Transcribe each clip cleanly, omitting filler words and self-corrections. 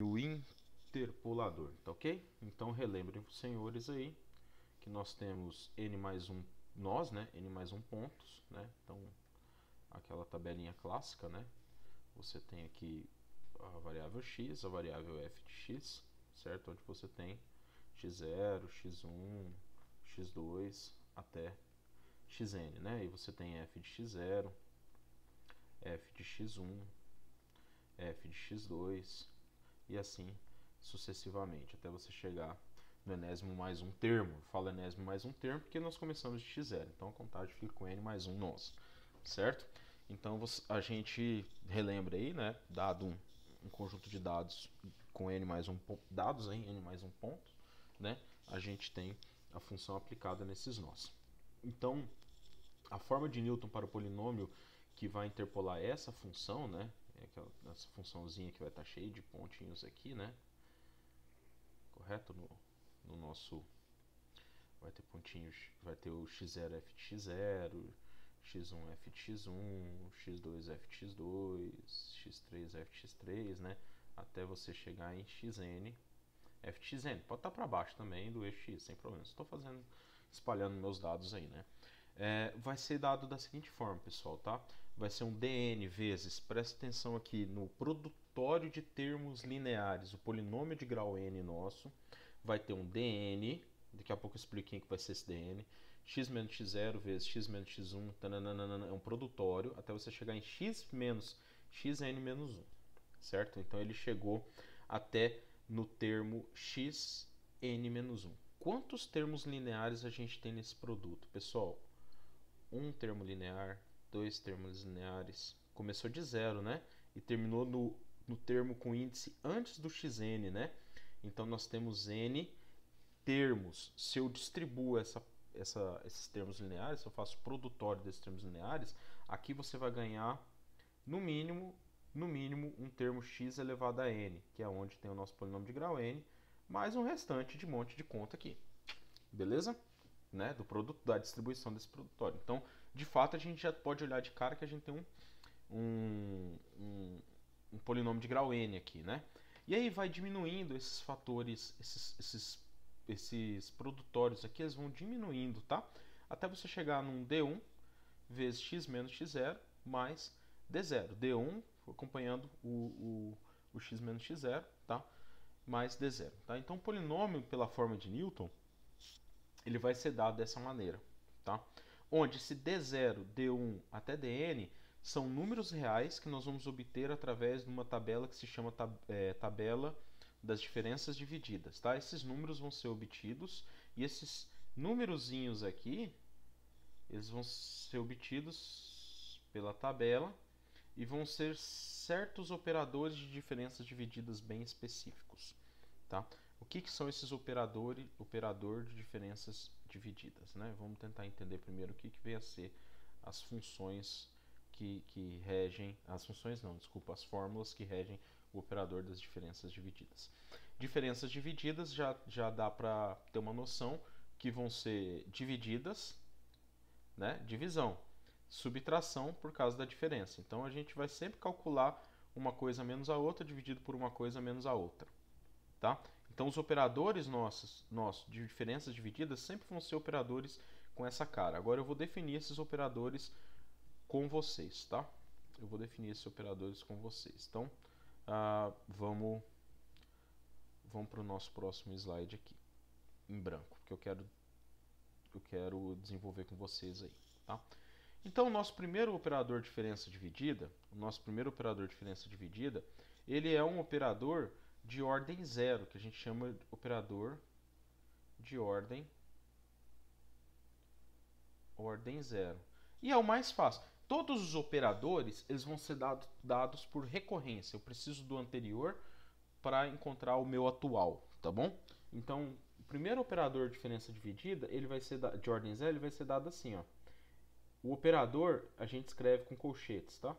o interpolador, tá ok? Então relembrem para os senhores aí que nós temos n mais 1, nós, né? N mais 1 pontos, né? Então, aquela tabelinha clássica, né? Você tem aqui a variável x, a variável f de x, certo? Onde você tem x0, x1, x2 até xn, né? E você tem f de x0, f de x1, f de x2 e assim sucessivamente, até você chegar no enésimo mais um termo. Eu falo enésimo mais um termo porque nós começamos de x0, então a contagem fica com n mais um nós, certo? Então a gente relembra aí, né, dado um conjunto de dados com n mais um dados em n mais um ponto, né, a gente tem a função aplicada nesses nós. Então, a forma de Newton para o polinômio que vai interpolar essa função, né, essa funçãozinha que vai estar cheia de pontinhos aqui, né, correto? No nosso vai ter pontinhos, vai ter o x0 f de x0, x1 f de x1, x2 f de x2, x3 f de x3, né? Até você chegar em xn, f de xn. Pode estar para baixo também do eixo x, sem problema. Estou espalhando meus dados aí, né? Vai ser dado da seguinte forma, pessoal, tá? Vai ser um dn vezes, presta atenção aqui no produtório de termos lineares, o polinômio de grau n nosso, vai ter um dn, daqui a pouco eu explico quem que vai ser esse dn, x menos x0 vezes x menos x1, tananana, é um produtório, até você chegar em x menos xn menos 1, certo? Então ele chegou até no termo xn menos 1. Quantos termos lineares a gente tem nesse produto? Pessoal, um termo linear, dois termos lineares, começou de zero, né? E terminou no termo com índice antes do xn, né? Então nós temos n termos. Se eu distribuo esses termos lineares, se eu faço produtório desses termos lineares, aqui você vai ganhar no mínimo um termo x elevado a n, que é onde tem o nosso polinômio de grau n, mais um restante de monte de conta aqui. Beleza? Né, do produto, da distribuição desse produtório. Então, de fato, a gente já pode olhar de cara que a gente tem um polinômio de grau n aqui, né? E aí vai diminuindo esses fatores, esses produtórios aqui, eles vão diminuindo, tá? Até você chegar num d1 vezes x menos x0 mais d0. d1 acompanhando o x menos x0, tá? Mais d0, tá? Então, o polinômio pela forma de Newton, ele vai ser dado dessa maneira, tá? Onde esse d0, d1 até dn são números reais que nós vamos obter através de uma tabela que se chama tabela das diferenças divididas, tá? Esses números vão ser obtidos e esses númerozinhos aqui, eles vão ser obtidos pela tabela e vão ser certos operadores de diferenças divididas bem específicos, tá? O que são esses operador de diferenças divididas, né? Vamos tentar entender primeiro o que vem a ser as funções que regem, as funções não, desculpa, as fórmulas que regem o operador das diferenças divididas. Diferenças divididas já dá para ter uma noção que vão ser divididas, né? Divisão, subtração por causa da diferença. Então a gente vai sempre calcular uma coisa menos a outra dividido por uma coisa menos a outra, tá? Então os operadores nossos de diferenças divididas sempre vão ser operadores com essa cara. Agora eu vou definir esses operadores com vocês, tá? Eu vou definir esses operadores com vocês. Então vamos para o nosso próximo slide aqui, em branco, que eu quero desenvolver com vocês aí, tá? Então, o nosso primeiro operador de diferença dividida, ele é um operador de ordem zero, que a gente chama de operador de ordem zero. E é o mais fácil. Todos os operadores eles vão ser dados por recorrência. Eu preciso do anterior para encontrar o meu atual, tá bom? Então, o primeiro operador de diferença dividida, ele vai ser de ordem zero, ele vai ser dado assim, ó. O operador a gente escreve com colchetes, tá?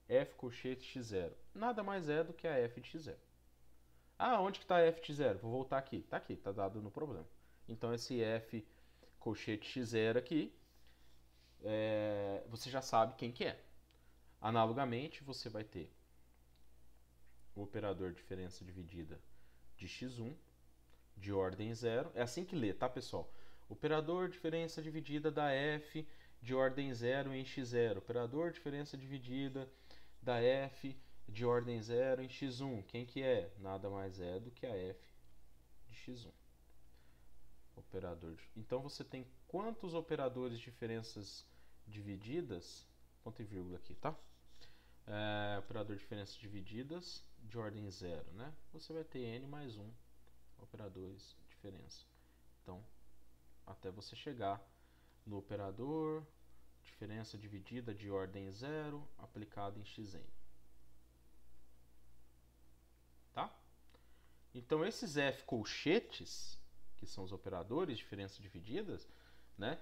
F colchete x0. Nada mais é do que a f de x0. Ah, onde que está a f de x0? Vou voltar aqui. Está aqui, está dado no problema. Então esse f colchete x0 aqui, você já sabe quem que é. Analogamente, você vai ter o operador diferença dividida de x1 de ordem 0. É assim que lê, tá, pessoal? Operador diferença dividida da f de ordem 0 em x0. Operador diferença dividida da f de ordem 0 em x1. Quem que é? Nada mais é do que a f de x1. Operador. Então você tem quantos operadores de diferenças divididas? Ponto e vírgula aqui, tá? Operador de diferenças divididas de ordem 0, né? Você vai ter n mais 1 operadores de diferença. Então, até você chegar no operador diferença dividida de ordem 0 aplicado em xn. Tá? Então, esses f colchetes, que são os operadores de diferença divididas, né?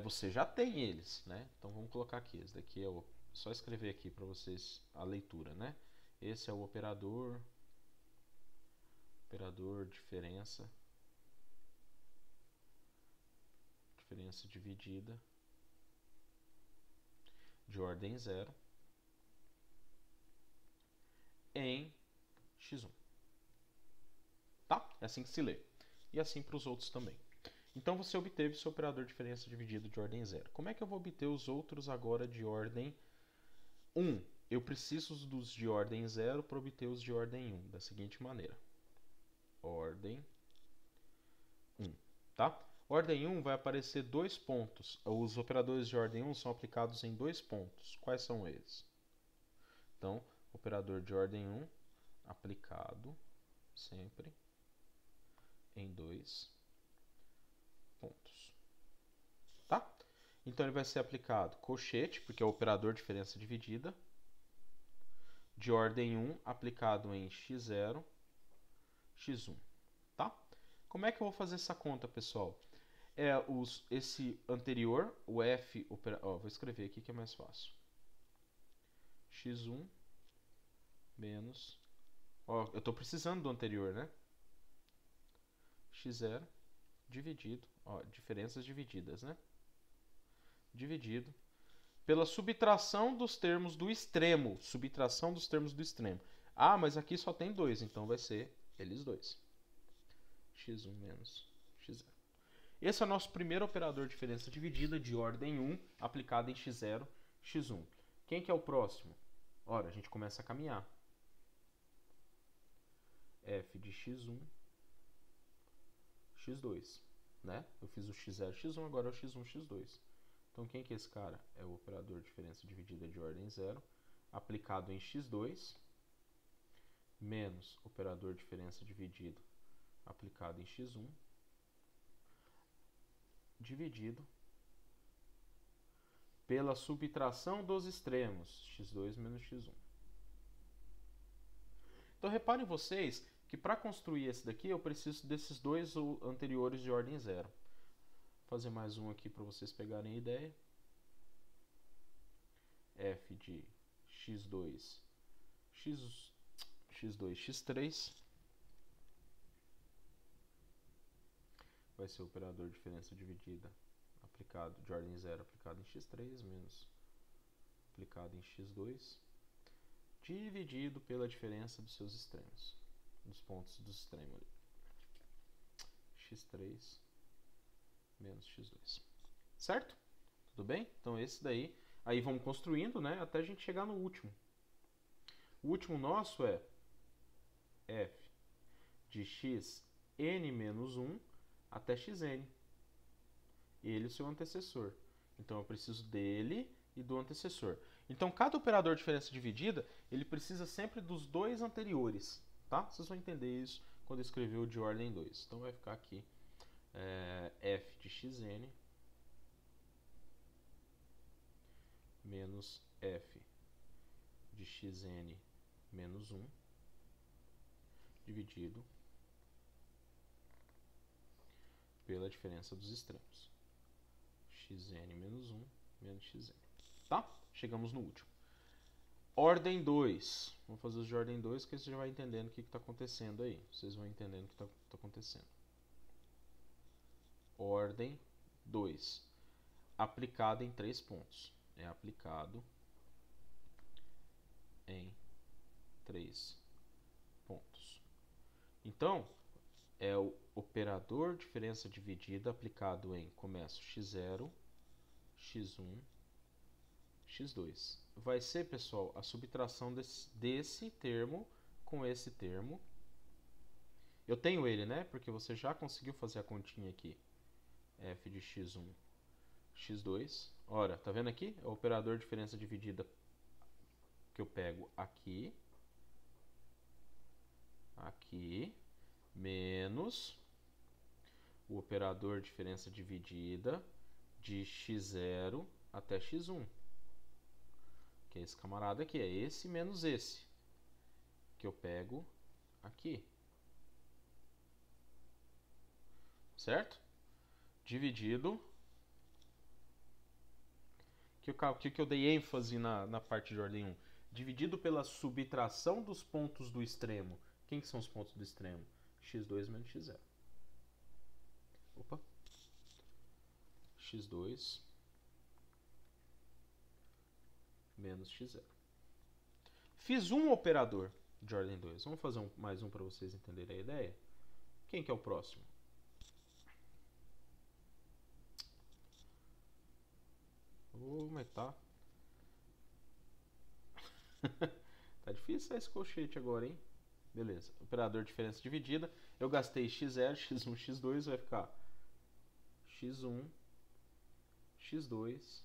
Você já tem eles, né? Então, vamos colocar aqui. Esse daqui é só escrever aqui para vocês a leitura, né? Esse é o operador diferença dividida de ordem 0 em x1. Tá? É assim que se lê. E assim para os outros também. Então você obteve seu operador de diferença dividido de ordem 0. Como é que eu vou obter os outros agora de ordem 1? Eu preciso dos de ordem 0 para obter os de ordem 1, da seguinte maneira. Ordem 1, tá? Ordem 1 vai aparecer 2 pontos. Os operadores de ordem 1 são aplicados em 2 pontos. Quais são eles? Então, operador de ordem 1 aplicado sempre em 2 pontos. Tá? Então, ele vai ser aplicado colchete, porque é o operador de diferença dividida, de ordem 1 aplicado em x0, x1. Tá? Como é que eu vou fazer essa conta, pessoal? Esse anterior, o f, vou escrever aqui que é mais fácil. x1 menos... eu estou precisando do anterior, né? x0 dividido, diferenças divididas, né? Dividido pela subtração dos termos do extremo. Subtração dos termos do extremo. Ah, mas aqui só tem 2, então vai ser eles dois. x1 menos x0. Esse é o nosso primeiro operador de diferença dividida de ordem 1, aplicado em x0, x1. Quem que é o próximo? Ora, a gente começa a caminhar. f de x1, x2. Né? Eu fiz o x0, x1, agora é o x1, x2. Então, quem que é esse cara? É o operador de diferença dividida de ordem 0, aplicado em x2, menos operador de diferença dividido aplicado em x1, dividido pela subtração dos extremos, x2 menos x1. Então, reparem vocês que para construir esse daqui, eu preciso desses dois anteriores de ordem 0. Vou fazer mais um aqui para vocês pegarem a ideia. f de x2, x3 vai ser o operador de diferença dividida aplicado de ordem 0 aplicado em x3 menos aplicado em x2 dividido pela diferença dos seus extremos, dos pontos do extremo ali. x3 menos x2. Certo? Tudo bem? Então esse daí, aí vamos construindo, né, até a gente chegar no último. O último nosso é f de xn menos 1 até xn. Ele é o seu antecessor. Então eu preciso dele e do antecessor. Então cada operador de diferença dividida, ele precisa sempre dos dois anteriores. Tá? Vocês vão entender isso quando eu escrever o de ordem 2. Então vai ficar aqui f de xn menos f de xn menos 1 dividido pela diferença dos extremos. xn menos 1 menos xn. Tá? Chegamos no último. Ordem 2. Vamos fazer os de ordem 2, que você já vai entendendo o que está acontecendo aí. Vocês vão entendendo o que está acontecendo. Ordem 2. Aplicado em 3 pontos. É aplicado em 3 Então, é o operador diferença dividida aplicado em, começo, x0, x1, x2. Vai ser, pessoal, a subtração desse termo com esse termo. Eu tenho ele, né? Porque você já conseguiu fazer a continha aqui. F de x1, x2. Ora, tá vendo aqui? É o operador diferença dividida que eu pego aqui. Aqui. Menos o operador diferença dividida de x0 até x1. Que é esse camarada aqui. É esse menos esse. Que eu pego aqui. Certo? Dividido. O que eu dei ênfase na parte de ordem 1? Dividido pela subtração dos pontos do extremo. Quem que são os pontos do extremo? x2 menos x0. Opa. x2 menos x0. Fiz um operador de ordem 2. Vamos fazer mais um para vocês entenderem a ideia. Quem que é o próximo? Mas tá. Tá difícil esse colchete agora, hein? Beleza. Operador diferença dividida. Eu gastei x0, x1, x2. Vai ficar x1, x2,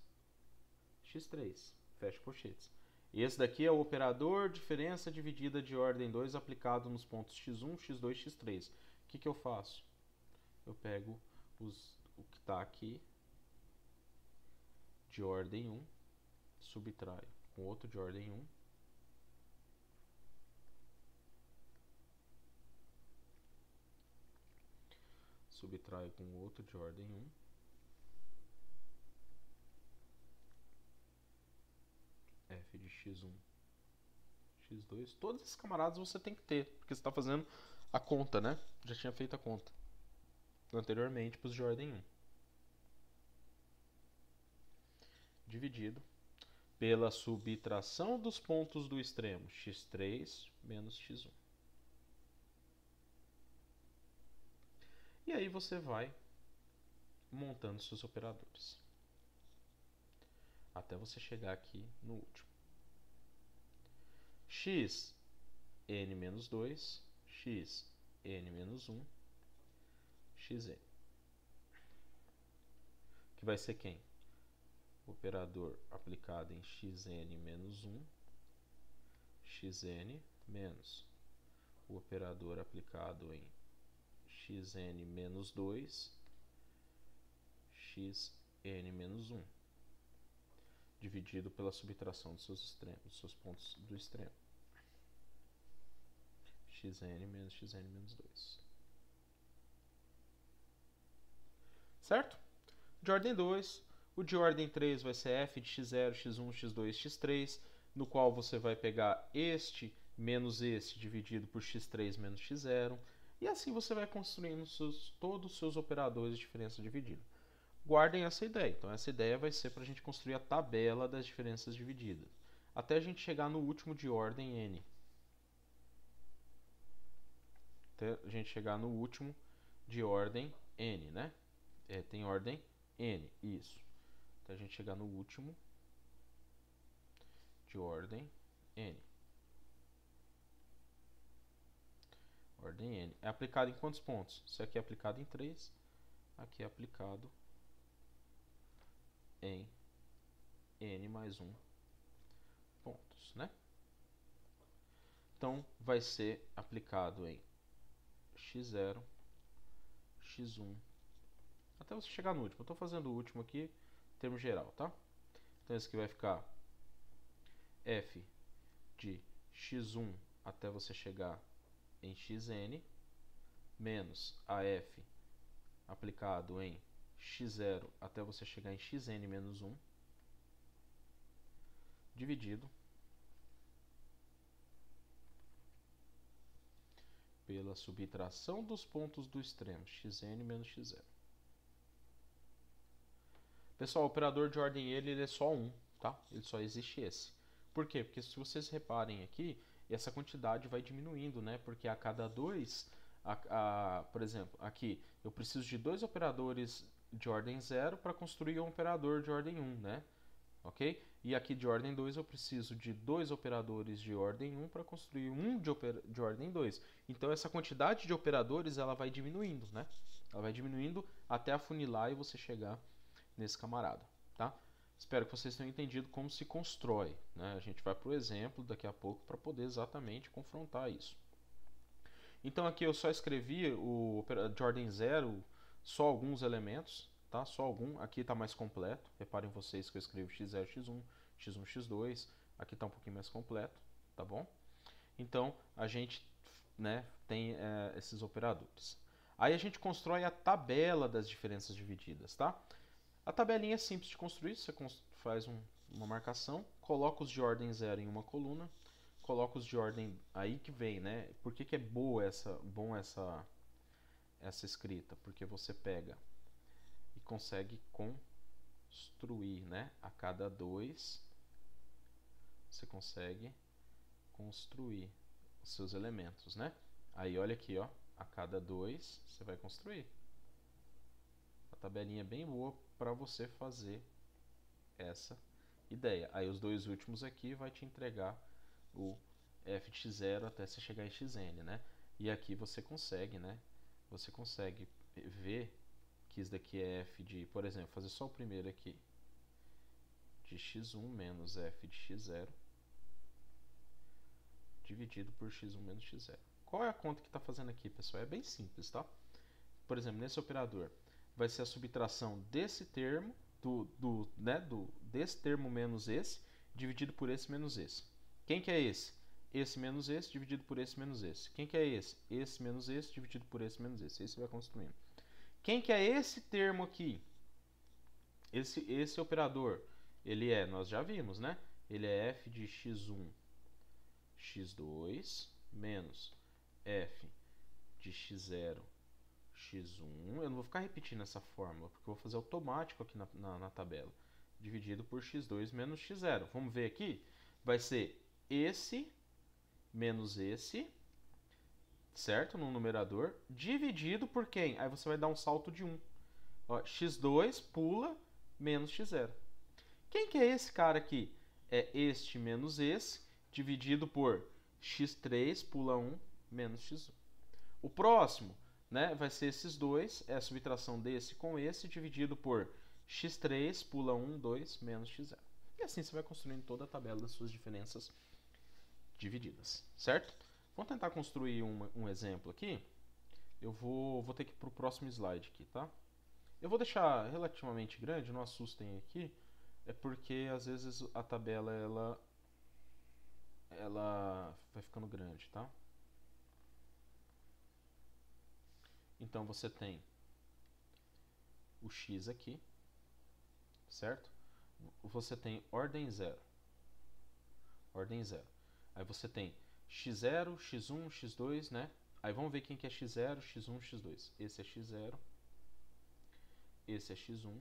x3. Fecha colchetes. E esse daqui é o operador diferença dividida de ordem 2 aplicado nos pontos x1, x2, x3. O que eu faço? Eu pego o que está aqui de ordem 1, subtraio com outro de ordem 1. Subtraio com outro de ordem 1. F de x1, x2. Todos esses camaradas você tem que ter, porque você está fazendo a conta, né? Já tinha feito a conta anteriormente para os de ordem 1. Dividido pela subtração dos pontos do extremo, x3 menos x1. E aí você vai montando seus operadores. Até você chegar aqui no último. X, n menos 2, x, n menos 1, xn. Que vai ser quem? O operador aplicado em xn menos 1, xn menos o operador aplicado em xn menos 2, xn menos 1, dividido pela subtração dos seus extremos, dos seus pontos do extremo. Xn menos xn menos 2. Certo? De ordem 2, o de ordem 3 vai ser f de x0, x1, x2, x3, no qual você vai pegar este menos este dividido por x3 menos x0, e assim você vai construindo todos os seus operadores de diferença dividida. Guardem essa ideia. Então, essa ideia vai ser para a gente construir a tabela das diferenças divididas, até a gente chegar no último de ordem n. Até a gente chegar no último de ordem n, né? Tem ordem n, isso. Até a gente chegar no último de ordem n. Ordem n. É aplicado em quantos pontos? Isso aqui é aplicado em 3. Aqui é aplicado em n mais 1 pontos, né? Então, vai ser aplicado em x0, x1, até você chegar no último. Eu estou fazendo o último aqui, em termo geral, tá? Então, esse aqui vai ficar f de x1 até você chegar em xn, menos a f aplicado em x0 até você chegar em xn menos 1, dividido pela subtração dos pontos do extremo, xn menos x0. Pessoal, o operador de ordem ele é só um, tá? Ele só existe esse. Por quê? Porque se vocês reparem aqui, essa quantidade vai diminuindo, né? Porque a cada 2 Por exemplo, aqui eu preciso de 2 operadores de ordem 0 para construir um operador de ordem 1, né? Ok? E aqui de ordem 2 eu preciso de 2 operadores de ordem 1 para construir um de ordem 2. Então essa quantidade de operadores ela vai diminuindo, né? Ela vai diminuindo até afunilar e você chegar nesse camarada, tá? Espero que vocês tenham entendido como se constrói, né? A gente vai para o exemplo daqui a pouco para poder exatamente confrontar isso. Então aqui eu só escrevi o de ordem 0, só alguns elementos, tá? Só algum. Aqui está mais completo. Reparem vocês que eu escrevo x0, x1, x1, x2. Aqui está um pouquinho mais completo, tá bom? Então a gente, né, tem esses operadores. Aí a gente constrói a tabela das diferenças divididas, tá? A tabelinha é simples de construir. Você faz uma marcação, coloca os de ordem 0 em uma coluna, coloca os de ordem, aí que vem, né? Por que é boa essa escrita? Porque você pega e consegue construir, né? A cada 2 você consegue construir os seus elementos, né? Aí olha aqui, ó, a cada 2 você vai construir. A tabelinha é bem boa para você fazer essa ideia. Aí os 2 últimos aqui vai te entregar o f de x0 até você chegar em xn, né? E aqui você consegue, né? Você consegue ver que isso daqui é f de, por exemplo, fazer só o primeiro aqui, de x1 menos f de x0 dividido por x1 menos x0. Qual é a conta que está fazendo aqui, pessoal? É bem simples, tá? Por exemplo, nesse operador, vai ser a subtração desse termo, desse termo menos esse, dividido por esse menos esse. Quem que é esse? Esse menos esse, dividido por esse menos esse. Quem que é esse? Esse menos esse, dividido por esse menos esse. Esse vai construindo. Quem que é esse termo aqui? Esse operador, ele é, nós já vimos, né? Ele é f de x1, x2, menos f de x0, x1. Eu não vou ficar repetindo essa fórmula, porque eu vou fazer automático aqui na tabela. Dividido por x2 menos x0. Vamos ver aqui? Vai ser esse menos esse, certo? No numerador, dividido por quem? Aí você vai dar um salto de 1. Ó, x2 pula menos x0. Quem que é esse cara aqui? É este menos esse, dividido por x3 pula 1 menos x1. O próximo, né, vai ser esses dois, é a subtração desse com esse, dividido por x3 pula 1, 2 menos x0. E assim você vai construindo toda a tabela das suas diferenças divididas, certo? Vamos tentar construir um exemplo aqui. Eu vou ter que ir para o próximo slide aqui, tá? Eu vou deixar relativamente grande, não assustem aqui, é porque às vezes a tabela ela vai ficando grande, tá? Então você tem o x aqui, certo? Você tem ordem 0. Ordem 0. Aí você tem x0, x1, x2, né? Aí vamos ver quem que é x0, x1, x2. Esse é x0, esse é x1,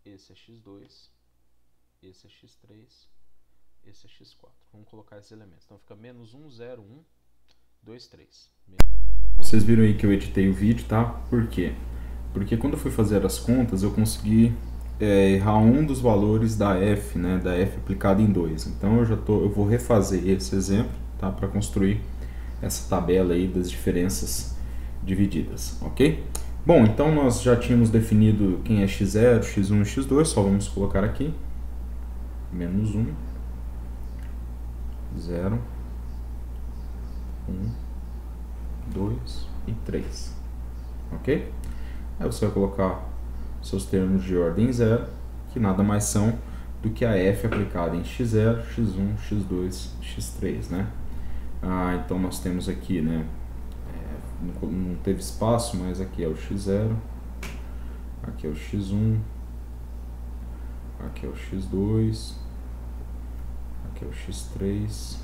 esse é x2, esse é x3, esse é x4. Vamos colocar esses elementos. Então fica menos 1, 0, 1, 2, 3. Vocês viram aí que eu editei o vídeo, tá? Por quê? Porque quando eu fui fazer as contas, eu consegui errar um dos valores da f, né? Da f aplicada em 2. Então eu vou refazer esse exemplo, tá? Para construir essa tabela aí das diferenças divididas, ok? Bom, então nós já tínhamos definido quem é x0, x1 e x2, só vamos colocar aqui. Menos 1, 0, 1, 2 e 3, ok? Aí você vai colocar seus termos de ordem 0, que nada mais são do que a f aplicada em x0, x1, x2, x3, né? Então nós temos aqui, né? Não teve espaço, mas aqui é o x0, aqui é o x1, aqui é o x2, aqui é o x3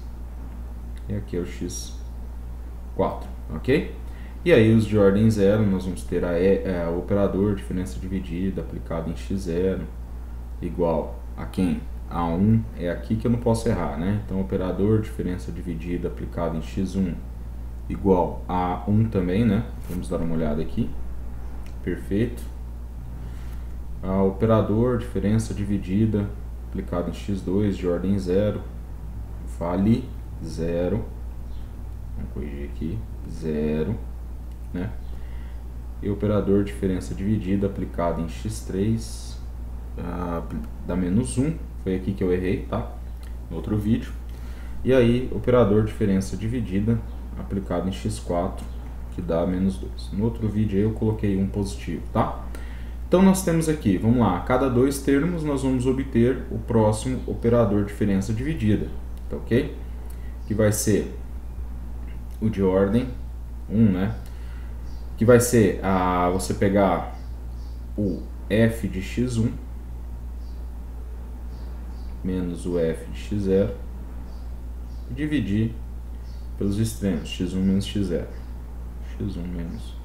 e aqui é o x4, ok? E aí os de ordem 0, nós vamos ter o operador diferença dividida aplicado em x0 igual a quem? A 1 é aqui que eu não posso errar, né? Então operador diferença dividida aplicado em x1 igual a 1 também, né? Vamos dar uma olhada aqui. Perfeito. Operador, diferença dividida, aplicado em x2 de ordem 0, vale 0. Vamos corrigir aqui, 0, né? E operador, diferença dividida, aplicado em x3, dá menos 1. Foi aqui que eu errei, tá? No outro vídeo. E aí, operador, diferença dividida, aplicado em x4, que dá menos 2. No outro vídeo aí eu coloquei um positivo, tá? Então nós temos aqui, vamos lá, a cada 2 termos nós vamos obter o próximo operador diferença dividida, tá ok? Que vai ser o de ordem 1, né? Que vai ser você pegar o f de x1 menos o f de x0 e dividir pelos extremos, x1 menos x0. x1 menos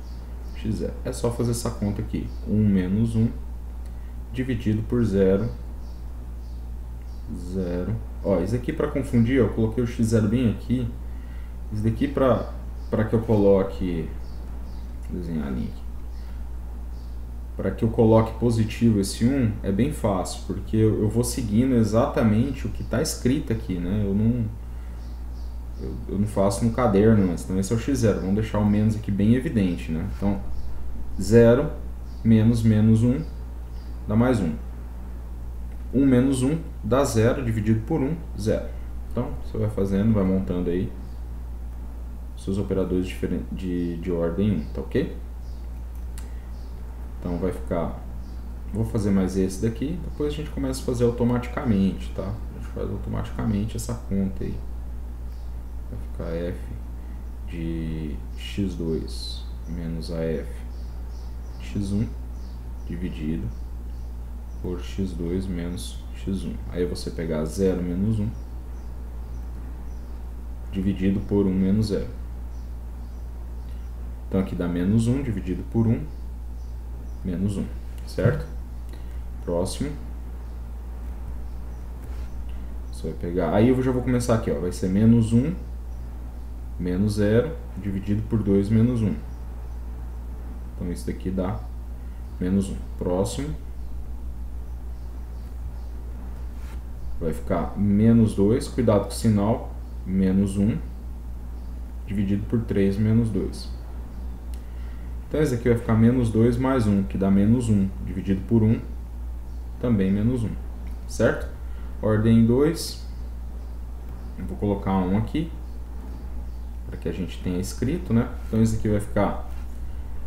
x0. É só fazer essa conta aqui. 1 menos 1 dividido por 0. 0. Ó, isso aqui para confundir, eu coloquei o x0 bem aqui. Isso daqui para que eu coloque... Vou desenhar a linha aqui. Para que eu coloque positivo esse 1 é bem fácil, porque eu vou seguindo exatamente o que está escrito aqui, né? Eu não faço no caderno, mas então esse é o x0. Vamos deixar o menos aqui bem evidente, né? Então, 0 menos menos 1 dá mais 1. 1 menos 1 dá 0, dividido por 1, 0. Então, você vai fazendo, vai montando aí seus operadores de ordem 1, tá ok? Então, vai ficar... Vou fazer mais esse daqui, depois a gente começa a fazer automaticamente, tá? A gente faz automaticamente essa conta aí. Vai ficar f de x2 menos a f x1 dividido por x2 menos x1. Aí você pegar 0 menos 1 dividido por 1 menos 0. Então aqui dá menos 1 dividido por 1 menos 1, certo? Próximo. Você vai pegar... Aí eu já vou começar aqui, ó. Vai ser menos 1 menos 0 dividido por 2 menos 1. Então isso daqui dá menos 1. Próximo. Vai ficar menos 2, cuidado com o sinal, menos 1 dividido por 3 menos 2. Então esse aqui vai ficar menos 2 mais 1, que dá menos 1, dividido por 1, também menos 1, certo? Ordem 2, eu vou colocar 1 aqui, para que a gente tenha escrito, né? Então esse aqui vai ficar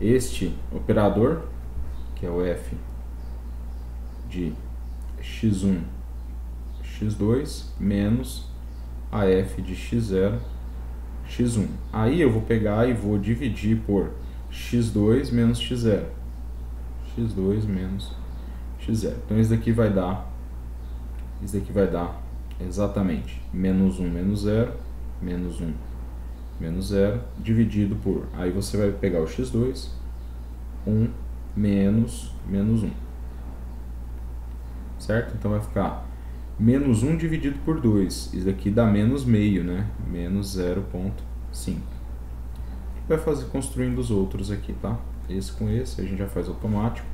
este operador, que é o f de x1, x2, menos a f de x0, x1. Aí eu vou pegar e vou dividir por x2 menos x0. x2 menos x0. Então isso daqui vai dar exatamente menos 1 menos 0, menos 1 menos 0, dividido por... Aí você vai pegar o x2, 1 menos menos 1. Certo? Então vai ficar menos 1 dividido por 2. Isso daqui dá menos meio, né? Menos 0,5. Vai fazer construindo os outros aqui, tá? Esse com esse, a gente já faz automático.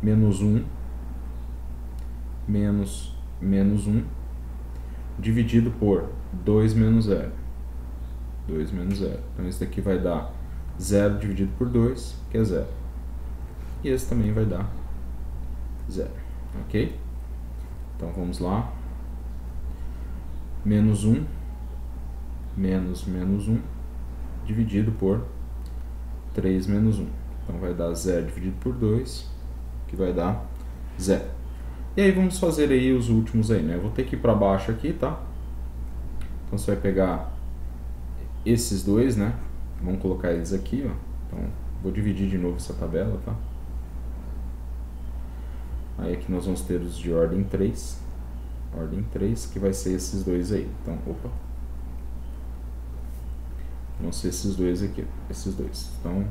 Menos 1 menos menos 1 dividido por 2 menos 0. 2 menos 0. Então esse daqui vai dar 0 dividido por 2, que é 0. E esse também vai dar 0. Ok? Então vamos lá. Menos 1 menos menos 1 dividido por 3 menos 1. Então vai dar 0 dividido por 2, que vai dar 0. E aí vamos fazer aí os últimos aí, né? Eu vou ter que ir para baixo aqui, tá? Então você vai pegar esses dois, né? Vamos colocar eles aqui, ó. Então vou dividir de novo essa tabela, tá? Aí aqui nós vamos ter os de ordem 3. Ordem 3, que vai ser esses dois aí. Então, opa. Vão ser esses dois aqui, esses dois. Então,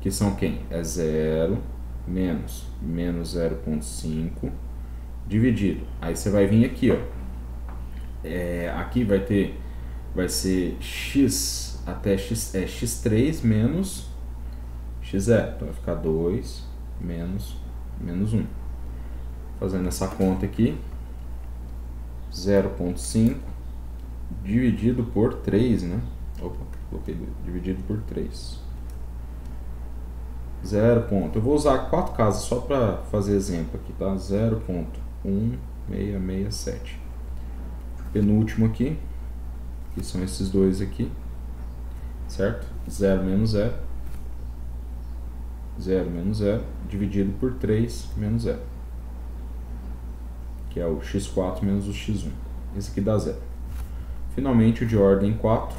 que são quem? É 0 menos menos 0,5 dividido. Aí você vai vir aqui, ó. Aqui vai ser x até x3 menos x0. Então vai ficar 2 menos 1. Fazendo essa conta aqui, 0,5 dividido por 3, né? Opa, coloquei dividido por 3. 0. Eu vou usar 4 casas só para fazer exemplo aqui, tá? 0,1667. Penúltimo aqui, que são esses dois aqui, certo? 0 menos 0. 0 menos 0 dividido por 3 menos 0, que é o x4 menos o x1. Esse aqui dá 0. Finalmente, o de ordem 4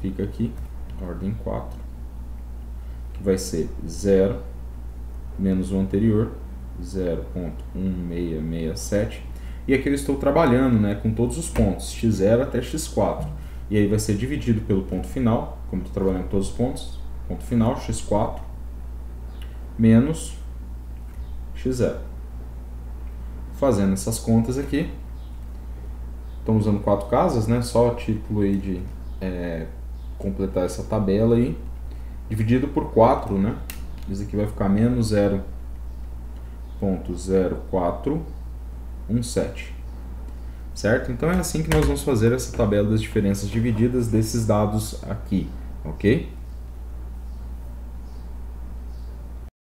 fica aqui, ordem 4, que vai ser 0 menos o anterior, 0,1667. E aqui eu estou trabalhando, né, com todos os pontos, x0 até x4. E aí vai ser dividido pelo ponto final, como estou trabalhando com todos os pontos, ponto final, x4 menos x0. Fazendo essas contas aqui, estamos usando 4 casas, né? Só a título aí de completar essa tabela aí, dividido por 4, né? Isso aqui vai ficar menos 0,0417, certo? Então é assim que nós vamos fazer essa tabela das diferenças divididas desses dados aqui, ok?